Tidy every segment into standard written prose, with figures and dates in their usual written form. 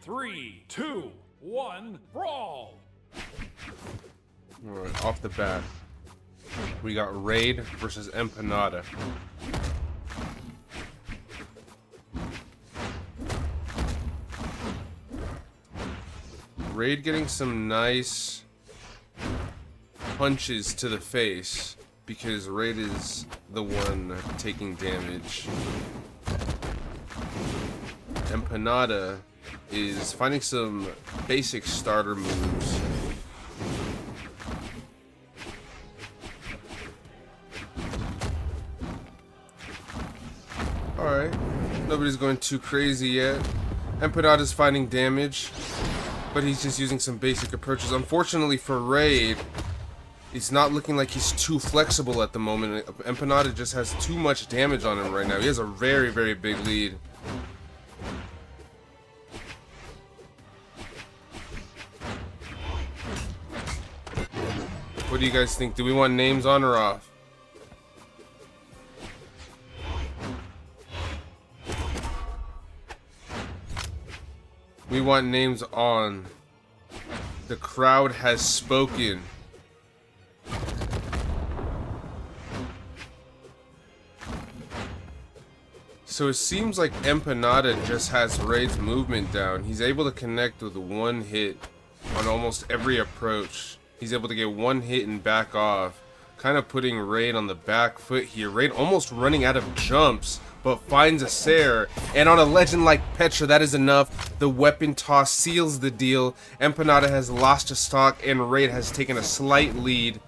3, 2, 1, brawl! Alright, off the bat, we got Raid versus Empanada. Raid getting some nice punches to the face because Raid is the one taking damage. Empanada is finding some basic starter moves. Alright, nobody's going too crazy yet. Empanada's finding damage, but he's just using some basic approaches. Unfortunately for Raid, it's not looking like he's too flexible at the moment. Empanada just has too much damage on him right now. He has a very, very big lead. What do you guys think? Do we want names on or off? We want names on. The crowd has spoken. So it seems like Empanada just has Raid's movement down. He's able to connect with one hit on almost every approach. He's able to get one hit and back off, kind of putting Raid on the back foot here. Raid almost running out of jumps, but finds a Sair, and on a legend like Petra, that is enough. The weapon toss seals the deal. Empanada has lost a stock, and Raid has taken a slight lead.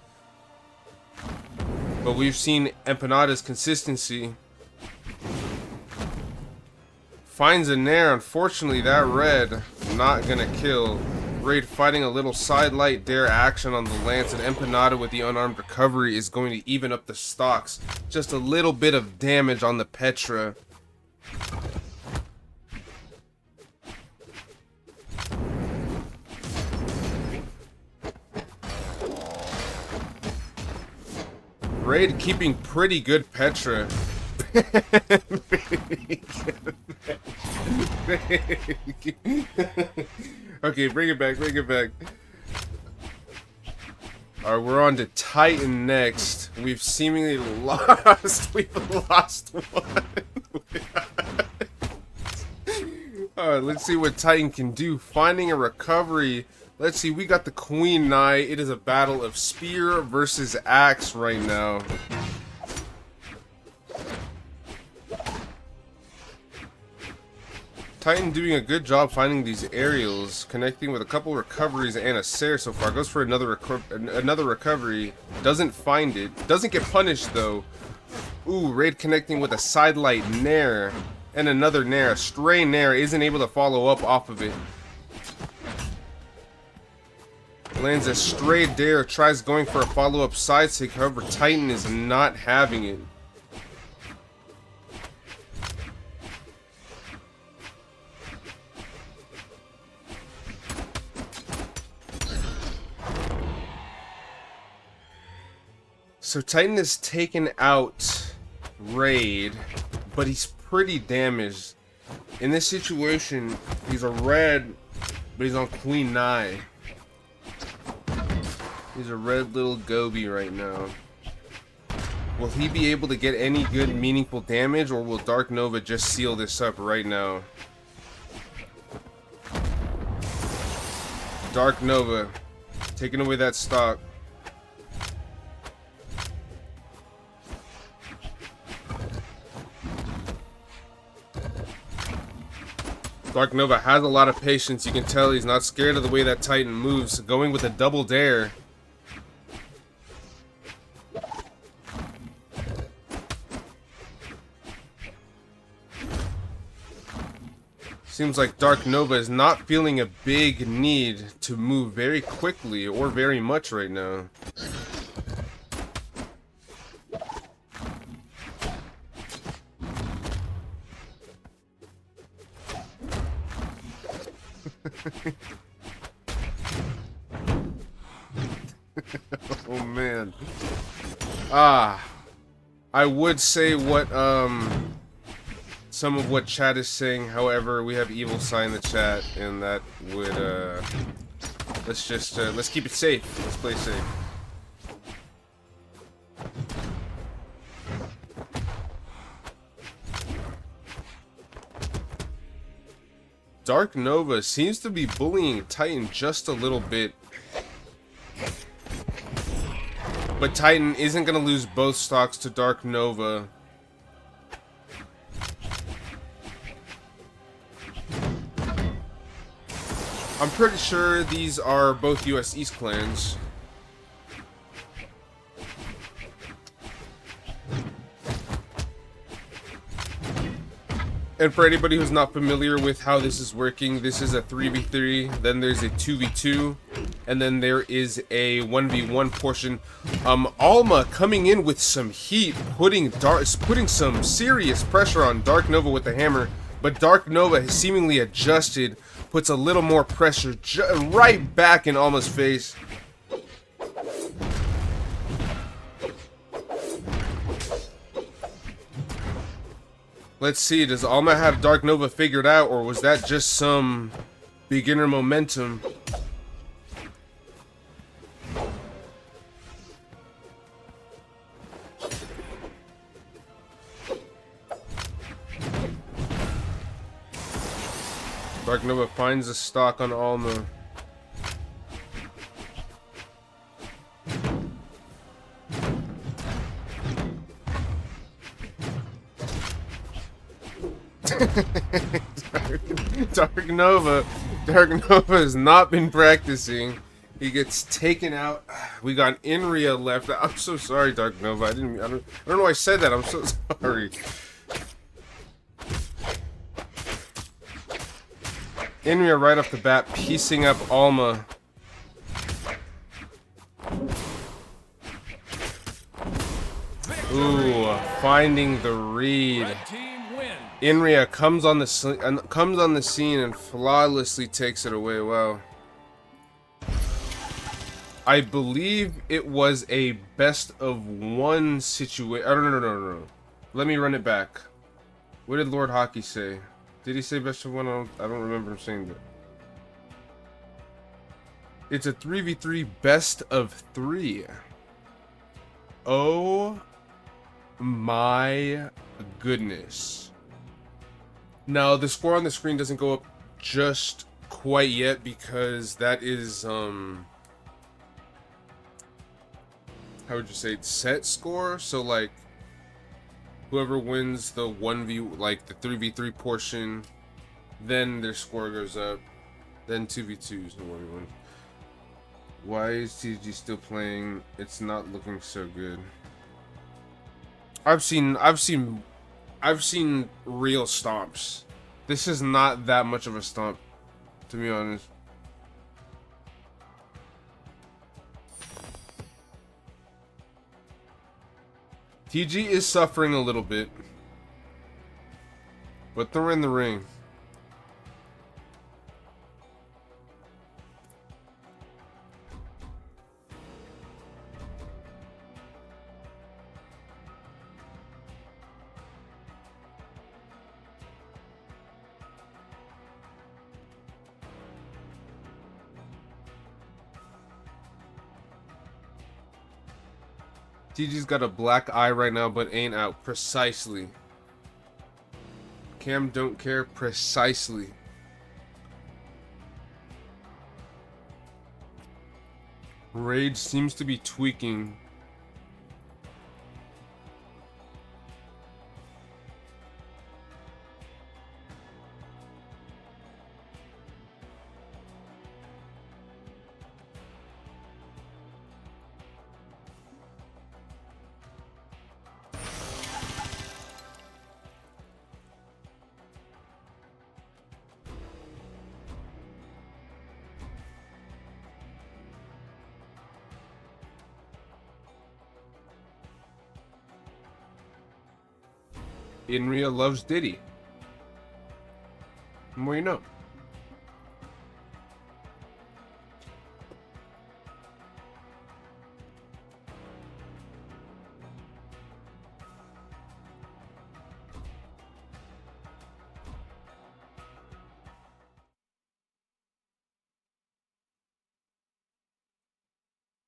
But we've seen Empanada's consistency. Finds a Nair. Unfortunately, that red not gonna kill. Raid fighting a little side light dare action on the Lance, and Empanada with the unarmed recovery is going to even up the stocks. Just a little bit of damage on the Petra. Raid keeping pretty good Petra. Okay, bring it back, bring it back. Alright, we're on to Titan next. We've seemingly lost. We've lost one. Alright, let's see what Titan can do. Finding a recovery. Let's see, we got the Queen Knight. It is a battle of spear versus axe right now. Titan doing a good job finding these aerials, connecting with a couple recoveries and a Sair so far. Goes for another recovery, doesn't find it, doesn't get punished though. Ooh, Raid connecting with a sidelight Nair and another Nair. A stray Nair, isn't able to follow up off of it. Lands a stray dare, tries going for a follow-up side stick, however Titan is not having it. So Titan has taken out Raid, but he's pretty damaged. In this situation, he's a red, but he's on Queen Knight. He's a red little Gobi right now. Will he be able to get any good, meaningful damage, or will Dark Nova just seal this up right now? Dark Nova, taking away that stock. Dark Nova has a lot of patience. You can tell he's not scared of the way that Titan moves. Going with a double dare. Seems like Dark Nova is not feeling a big need to move very quickly or very much right now. Oh man. I would say what some of what chat is saying. However, we have evil sign in the chat, and that would let's keep it safe. Let's play safe. Dark Nova seems to be bullying Titan just a little bit. But Titan isn't going to lose both stocks to Dark Nova. I'm pretty sure these are both US East clans. And for anybody who's not familiar with how this is working, this is a 3v3, then there's a 2v2, and then there is a 1v1 portion. Alma coming in with some heat, putting some serious pressure on Dark Nova with the hammer, but Dark Nova has seemingly adjusted, puts a little more pressure right back in Alma's face. Let's see, does Alma have Dark Nova figured out, or was that just some beginner momentum? Dark Nova finds a stock on Alma. Dark Nova has not been practicing. He gets taken out. We got Inria left. I'm so sorry, Dark Nova. I don't know why I said that. I'm so sorry. Inria right off the bat, piecing up Alma. Ooh, finding the read. Inria comes on the scene and flawlessly takes it away. Wow. I believe it was a best of one situation. No. Let me run it back. What did Lord Hockey say? Did he say best of one? I don't remember him saying that. It's a 3v3 best of 3. Oh my goodness. Now, the score on the screen doesn't go up just quite yet because that is, how would you say, set score? So, like, whoever wins the 1v, like, the 3v3 portion, then their score goes up. Then 2v2s and 1v1. Why is TG still playing? It's not looking so good. I've seen real stomps. This is not that much of a stomp, to be honest. TG is suffering a little bit, but they're in the ring. TG's got a black eye right now, but ain't out. Precisely. Cam don't care. Precisely. Rage seems to be tweaking. Inria loves Diddy. The more you know.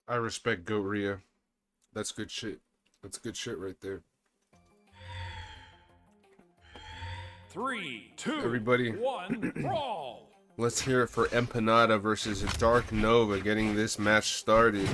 I respect Goat Rhea. That's good shit. That's good shit right there. 3, 2, Everybody, 1, brawl! let's hear it for Empanada versus Dark Nova getting this match started.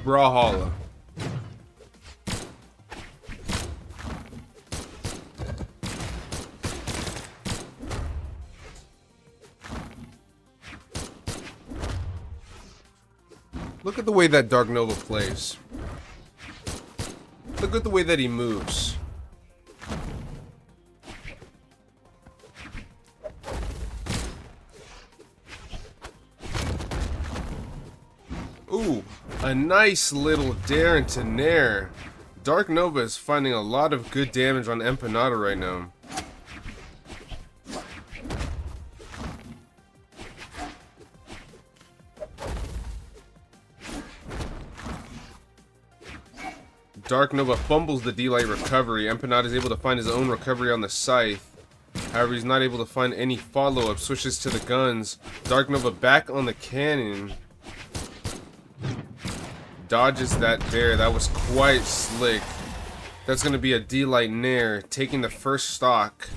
Brawlhalla. Look at the way that Dark Nova plays. Look at the way that he moves. Ooh, a nice little dare into nair. Dark Nova is finding a lot of good damage on Empanada right now. Dark Nova fumbles the D-Light recovery. Empanada is able to find his own recovery on the scythe. However, he's not able to find any follow-up. Switches to the guns. Dark Nova back on the cannon. Dodges that dare. That was quite slick. That's going to be a D-Light nair, taking the first stock.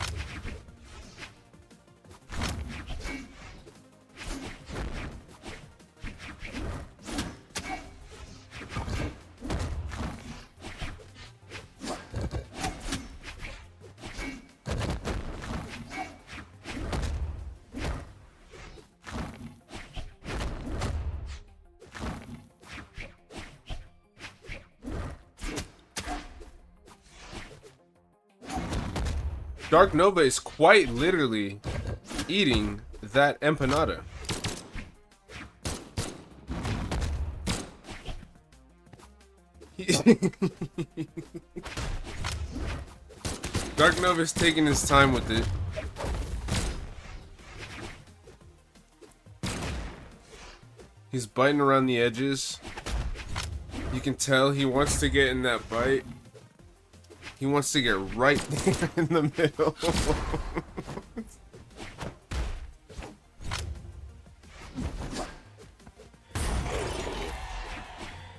Dark Nova is quite literally eating that empanada. Dark Nova is taking his time with it. He's biting around the edges. You can tell he wants to get in that bite. He wants to get right there in the middle.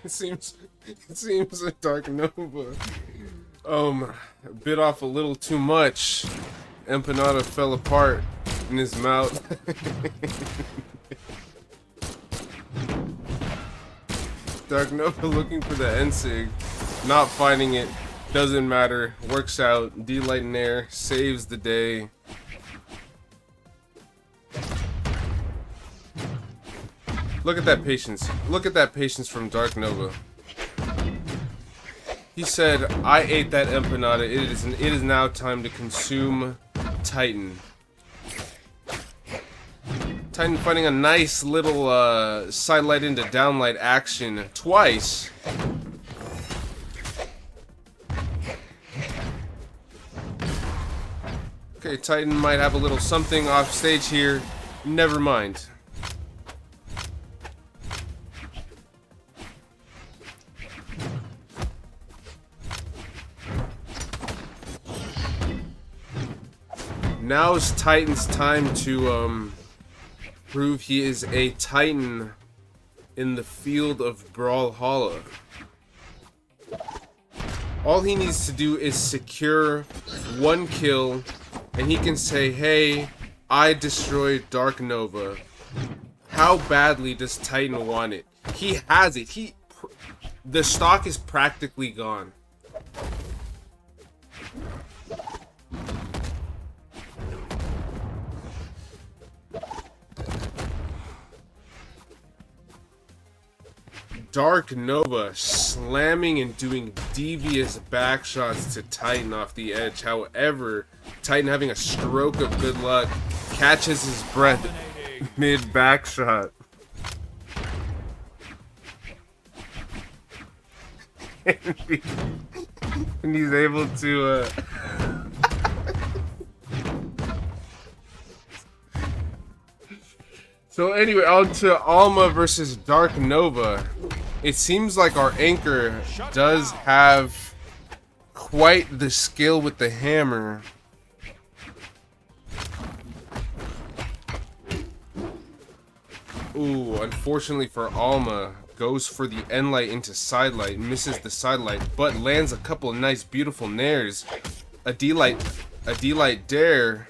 It seems that Dark Nova bit off a little too much. Empanada fell apart in his mouth. Dark Nova looking for the Ensig, not finding it. Doesn't matter. Works out. D-Light in air. Saves the day. Look at that patience. Look at that patience from Dark Nova. He said, I ate that empanada. It is now time to consume Titan. Titan finding a nice little sidelight into downlight action twice. Okay, Titan might have a little something off stage here. Never mind. Now is Titan's time to prove he is a Titan in the field of Brawlhalla. All he needs to do is secure one kill, and he can say, hey, I destroyed Dark Nova. How badly does Titan want it? He has it. The stock is practically gone. Dark Nova slamming and doing devious backshots to Titan off the edge. However, Titan having a stroke of good luck, catches his breath mid backshot. And he's able to So anyway, on to Alma versus Dark Nova. It seems like our anchor does have quite the skill with the hammer. Ooh, unfortunately for Alma, goes for the end light into side light, misses the side light, but lands a couple of nice, beautiful nairs. A D-light dare.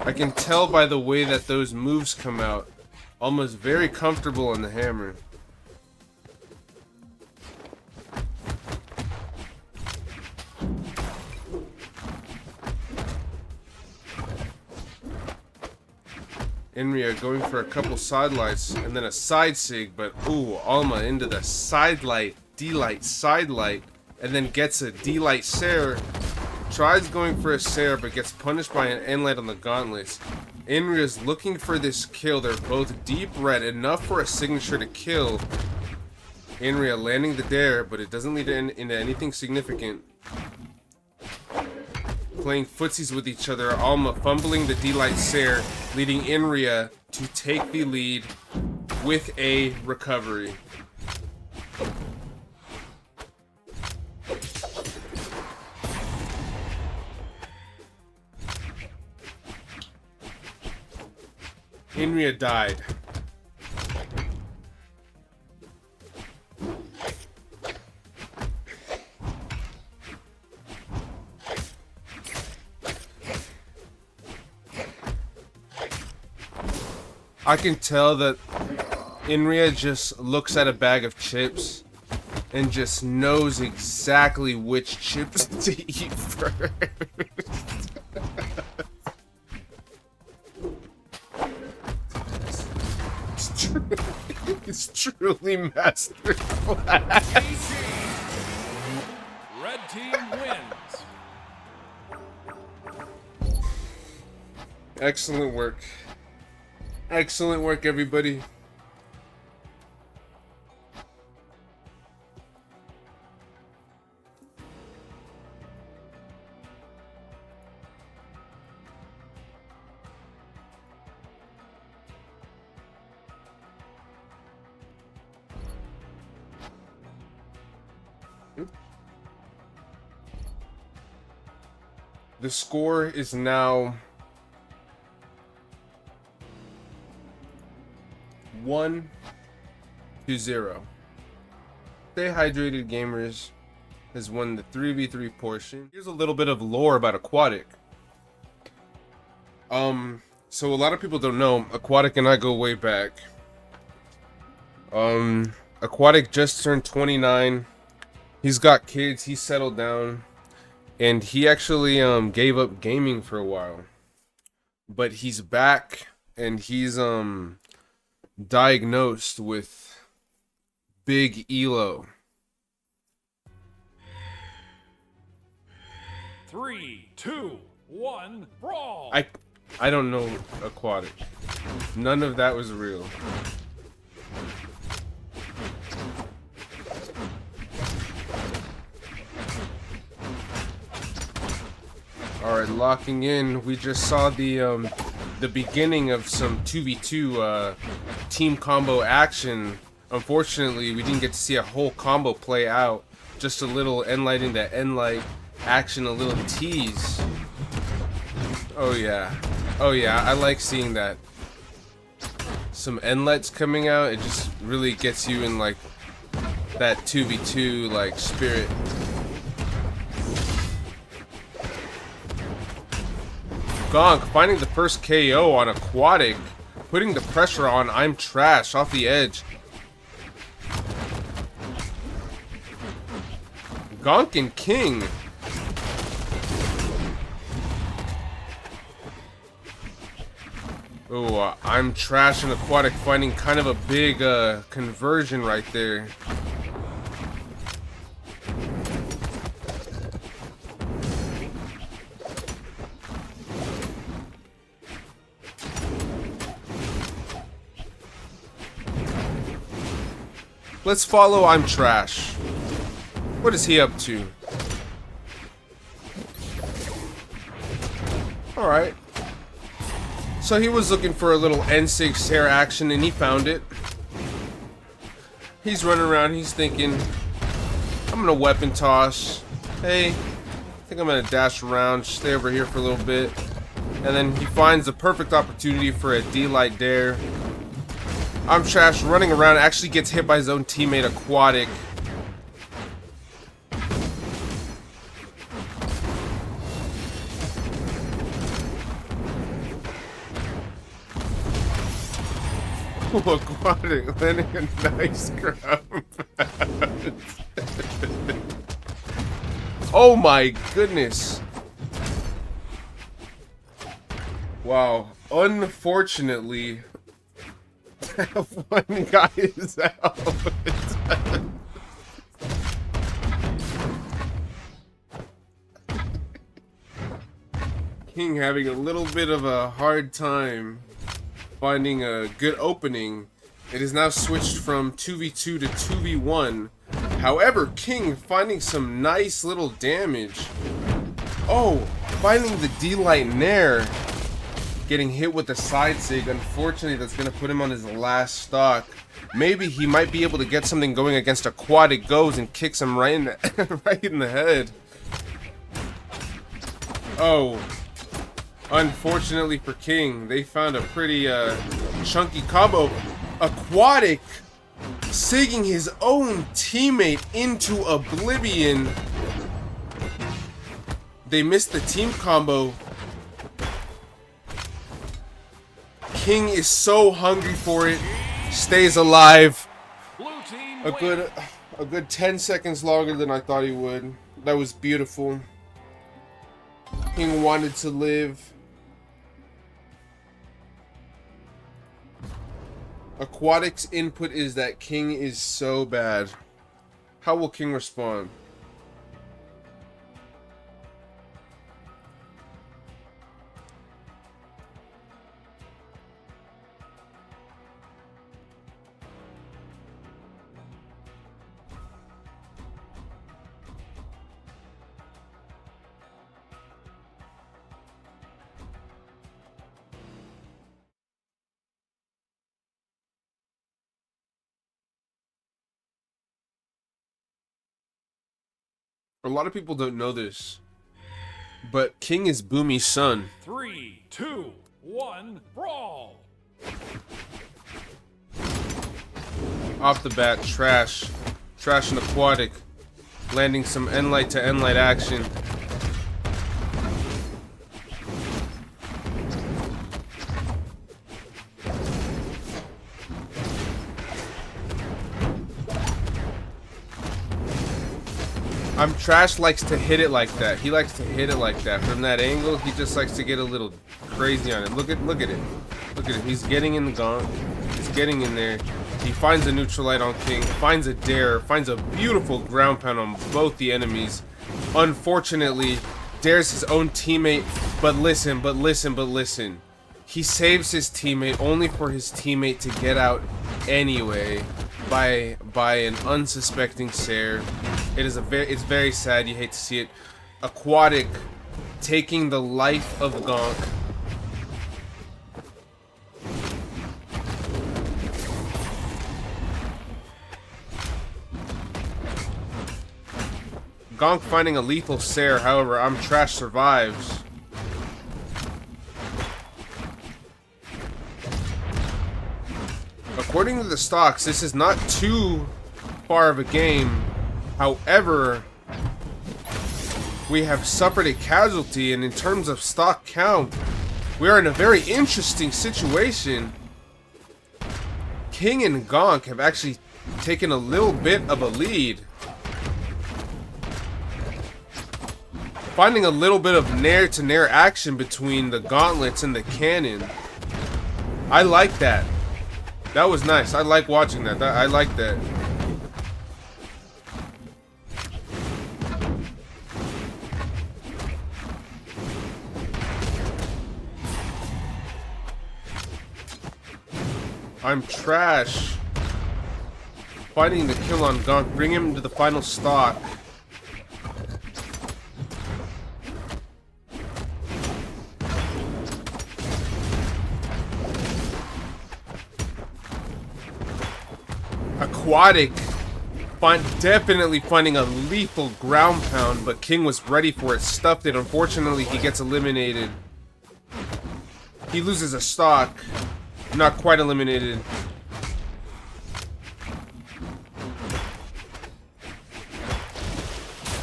I can tell by the way that those moves come out. Alma's very comfortable on the hammer. Inria going for a couple side lights and then a side sig, but ooh, Alma into the side light, D-light, side light, and then gets a D-light Sair. Tries going for a Sair, but gets punished by an end light on the gauntlets. Inria's looking for this kill. They're both deep red, enough for a signature to kill. Inria landing the dare, but it doesn't lead into anything significant. Playing footsies with each other, Alma fumbling the D-light Sair, leading Inria to take the lead with a recovery. Inria died. I can tell that Inria just looks at a bag of chips and just knows exactly which chips to eat first. It's truly masterclass. Red team wins. Excellent work. Excellent work, everybody. The score is now 1-0. Stay Hydrated Gamers has won the 3v3 portion. Here's a little bit of lore about Aquatic. So a lot of people don't know, Aquatic and I go way back. Aquatic just turned 29. He's got kids, he's settled down. And he actually gave up gaming for a while. But he's back and he's diagnosed with big ELO. 3, 2, 1, brawl. I don't know Aquatic. None of that was real. Alright, locking in. We just saw the beginning of some 2v2 team combo action. Unfortunately, we didn't get to see a whole combo play out. Just a little end light into end light action, a little tease. Oh yeah. Oh yeah, I like seeing that. Some end lights coming out, it just really gets you in like that 2v2 like spirit. Gonk finding the first KO on Aquatic, putting the pressure on I'm Trash off the edge. Gonk and King. Oh, I'm Trash and Aquatic finding kind of a big conversion right there. Let's follow I'm Trash. What is he up to? Alright. So he was looking for a little N6 hair action and he found it. He's running around, he's thinking, I'm gonna weapon toss. Hey, I think I'm gonna dash around, stay over here for a little bit. And then he finds the perfect opportunity for a D-Light dare. I'm Trash running around, actually gets hit by his own teammate Aquatic. Aquatic landing a nice ground pound. Oh my goodness. Wow. Unfortunately, one guy is out. King having a little bit of a hard time finding a good opening. It is now switched from 2v2 to 2v1. However, King finding some nice little damage. Oh, finding the D-Light Nair. Getting hit with the side sig. Unfortunately, that's going to put him on his last stock. Maybe he might be able to get something going against Aquatic Goes and kicks him right in the, right in the head. Oh. Unfortunately for King, they found a pretty chunky combo. Aquatic sigging his own teammate into oblivion. They missed the team combo. King is so hungry for it. Stays alive. A good 10 seconds longer than I thought he would. That was beautiful. King wanted to live. Aquatic's input is that King is so bad. How will King respond? A lot of people don't know this, but King is Boomy's son. 3, 2, 1, brawl! Off the bat, Trash and Aquatic, landing some N-Light to N-Light action. Trash likes to hit it like that. He likes to hit it like that. From that angle, he just likes to get a little crazy on it. Look at it. Look at it. He's getting in the gaunt. He's getting in there. He finds a neutral light on King. Finds a dare. Finds a beautiful ground pound on both the enemies. Unfortunately, dares his own teammate. But listen. He saves his teammate only for his teammate to get out anyway by an unsuspecting Sair. It's very sad. You hate to see it. Aquatic taking the life of Gonk. Gonk finding a lethal Sair. However, Trash survives. According to the stocks, this is not too far of a game. However, we have suffered a casualty, and in terms of stock count, we are in a very interesting situation. King and Gonk have actually taken a little bit of a lead. Finding a little bit of nair-to-nair action between the gauntlets and the cannon. I like that. That was nice. I like watching that. I like that. Trash finding the kill on Gonk, bring him to the final stock. Aquatic definitely finding a lethal ground pound, but King was ready for it, stuffed it. Unfortunately, he gets eliminated. He loses a stock. Not quite eliminated.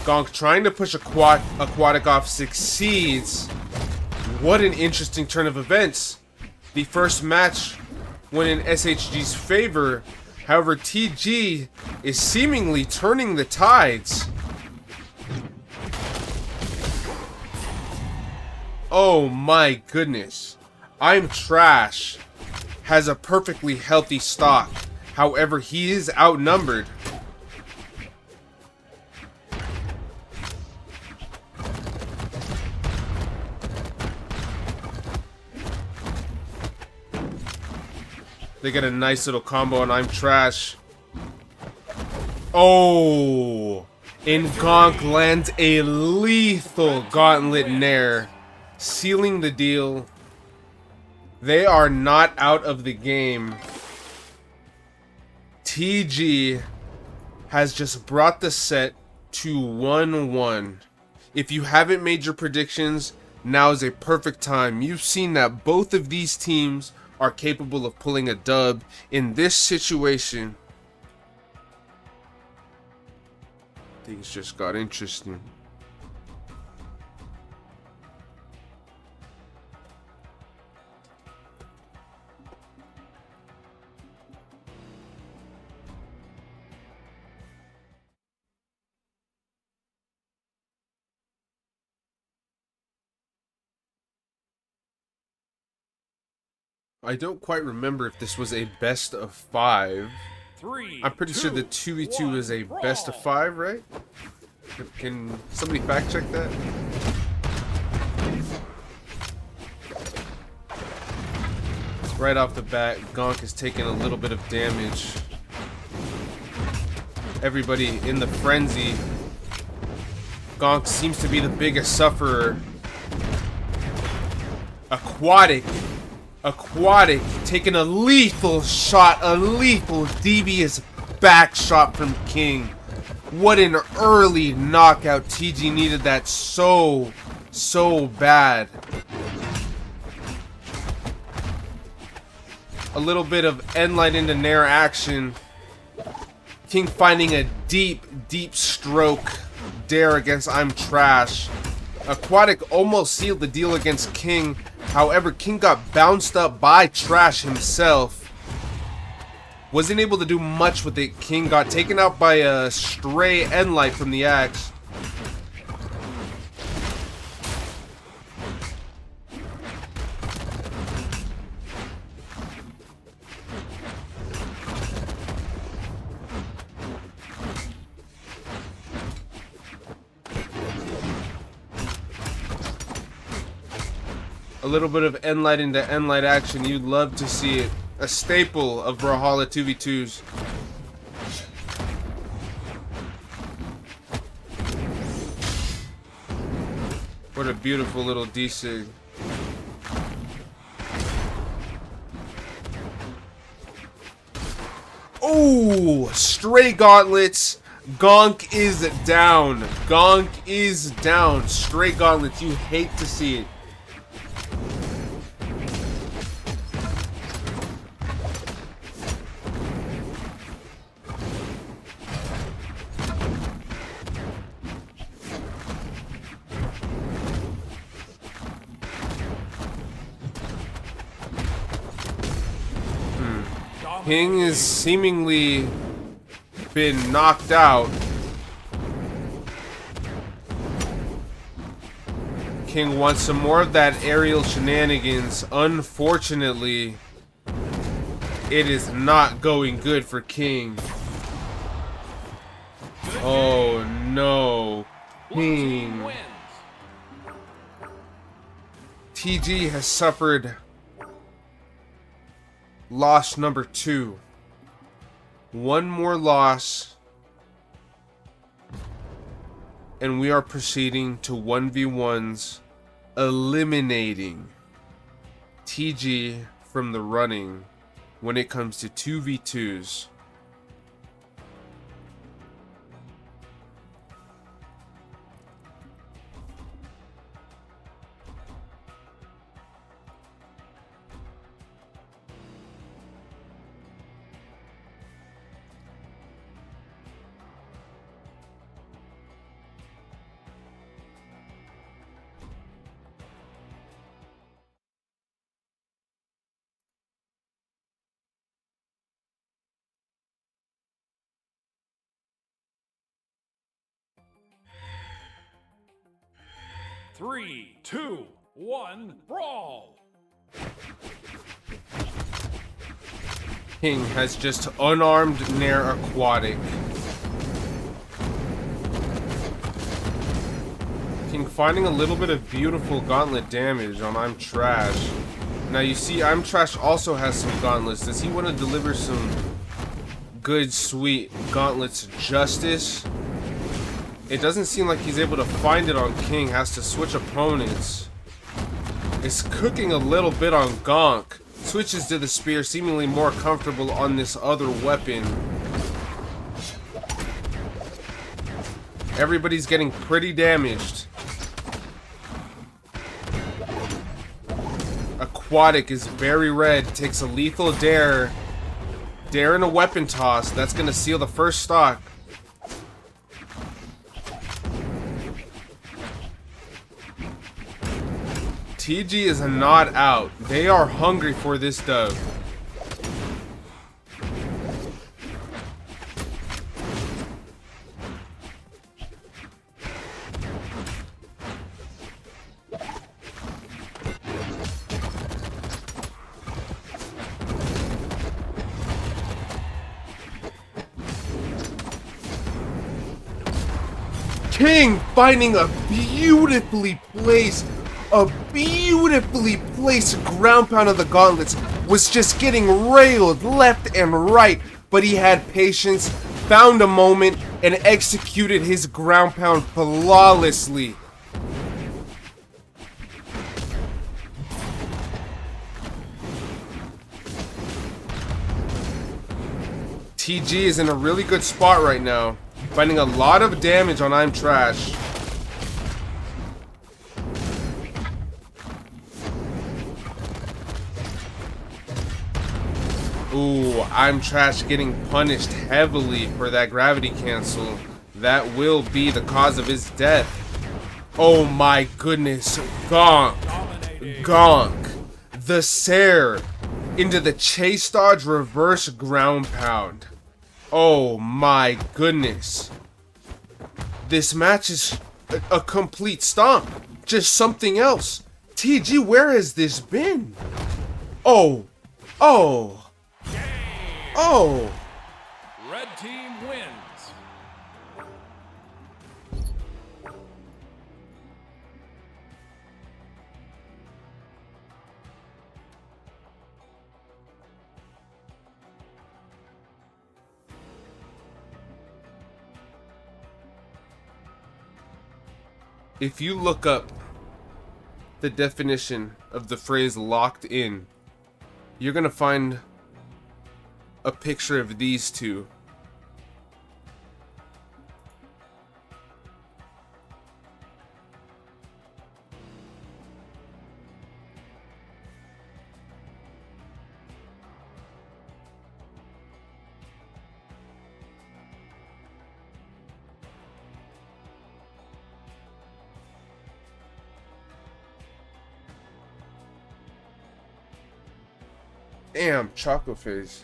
Gonk trying to push Aquatic off, succeeds. What an interesting turn of events. The first match went in SHG's favor. However, TG is seemingly turning the tides. Oh my goodness. I'm Trash has a perfectly healthy stock. However, he is outnumbered. They get a nice little combo and I'm Trash. Oh! And Gonk lands a lethal Gauntlet Nair, sealing the deal. They are not out of the game. TG has just brought the set to 1-1. If you haven't made your predictions, now is a perfect time. You've seen that both of these teams are capable of pulling a dub. In this situation, things just got interesting. I don't quite remember if this was a best of 5. I'm pretty sure the 2v2 is a best of 5, right? Can somebody fact check that? Right off the bat, Gonk is taking a little bit of damage. Everybody in the frenzy. Gonk seems to be the biggest sufferer. Aquatic taking a lethal shot, a lethal devious back shot from King. What an early knockout. TG needed that so bad. A little bit of endlight into Nair action. King finding a deep stroke dare against I'm Trash. Aquatic almost sealed the deal against King. However, King got bounced up by Trash himself. Wasn't able to do much with it. King got taken out by a stray endlight from the axe. A little bit of endlight into endlight action. You'd love to see it. A staple of Brawlhalla 2v2s. What a beautiful little D-Sig. Oh, stray gauntlets. Gonk is down. Gonk is down. Stray gauntlets. You hate to see it. King has seemingly been knocked out. King wants some more of that aerial shenanigans. Unfortunately, it is not going good for King. Oh no. King. TG has suffered loss number 2. One more loss, and we are proceeding to 1v1s, eliminating TG from the running when it comes to 2v2s. 3, 2, 1, brawl! King has just unarmed Nair Aquatic. King finding a little bit of beautiful gauntlet damage on I'm Trash. Now you see I'm Trash also has some gauntlets. Does he want to deliver some good sweet gauntlets justice? It doesn't seem like he's able to find it on King. Has to switch opponents. It's cooking a little bit on Gonk. Switches to the spear, seemingly more comfortable on this other weapon. Everybody's getting pretty damaged. Aquatic is very red. Takes a lethal dare. Dare and a weapon toss. That's going to seal the first stock. TG is not out. They are hungry for this dub. King finding a beautifully placed ground pound of the gauntlets. Was just getting railed left and right, but he had patience, found a moment, and executed his ground pound flawlessly. TG is in a really good spot right now, finding a lot of damage on I'm Trash. Ooh, I'm Trash getting punished heavily for that gravity cancel. That will be the cause of his death. Oh my goodness. Gonk. The Sare into the chase dodge reverse ground pound. Oh my goodness. This match is a complete stomp. Just something else. TG, where has this been? Oh. Red team wins. If you look up the definition of the phrase locked in, you're gonna find a picture of these two. Damn, Choco Face.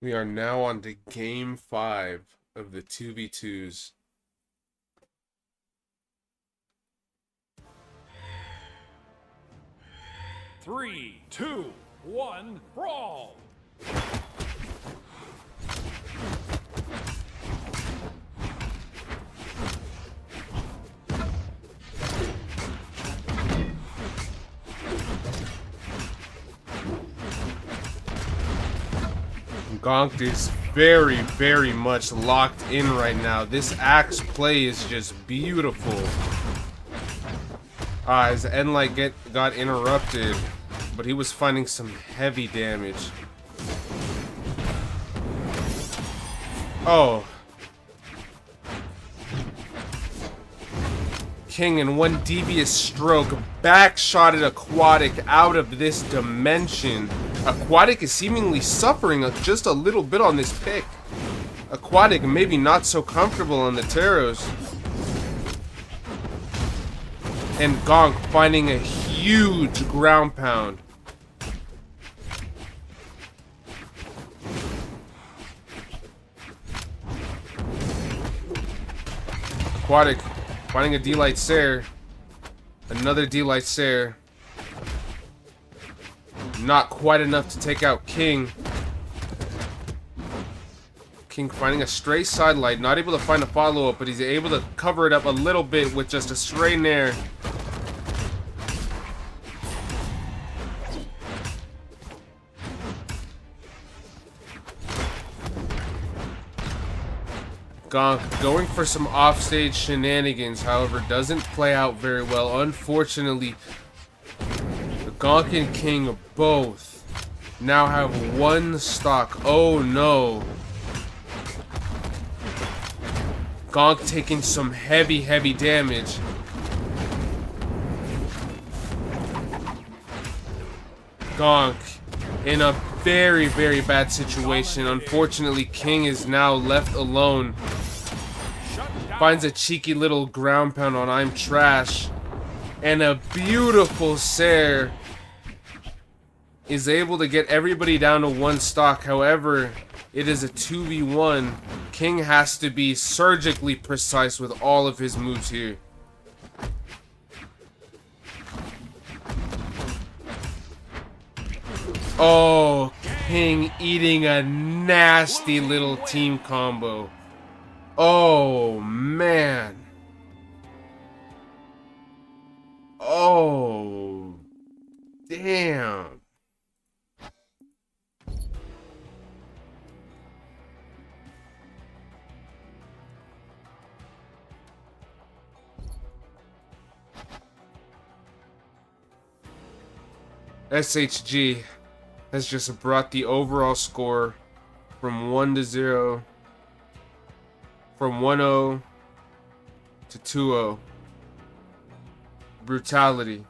We are now on to game 5 of the 2v2s. Three, two, one, brawl! Gonk is very, very much locked in right now. This axe play is just beautiful. His end light got interrupted, but he was finding some heavy damage. Oh. King in one devious stroke backshotted Aquatic out of this dimension. Aquatic is seemingly suffering just a little bit on this pick. Aquatic maybe not so comfortable on the Taros. And Gonk finding a huge ground pound. Aquatic finding a D-Light Sair. Another D-Light Sair. Not quite enough to take out King. King finding a stray side light. Not able to find a follow-up, but he's able to cover it up a little bit with just a stray nair. Gonk going for some offstage shenanigans, however, doesn't play out very well. Unfortunately, the Gonk and King both now have one stock. Oh no. Gonk taking some heavy, heavy damage. Gonk in a very, very bad situation. Unfortunately, King is now left alone. Finds a cheeky little ground pound on I'm Trash. And a beautiful Sair. Is able to get everybody down to one stock. However, it is a 2v1. King has to be surgically precise with all of his moves here. Oh, King eating a nasty little team combo. Oh, man. Oh, damn. SHG has just brought the overall score from 1-0, from 1-0 to 2-0. Brutality.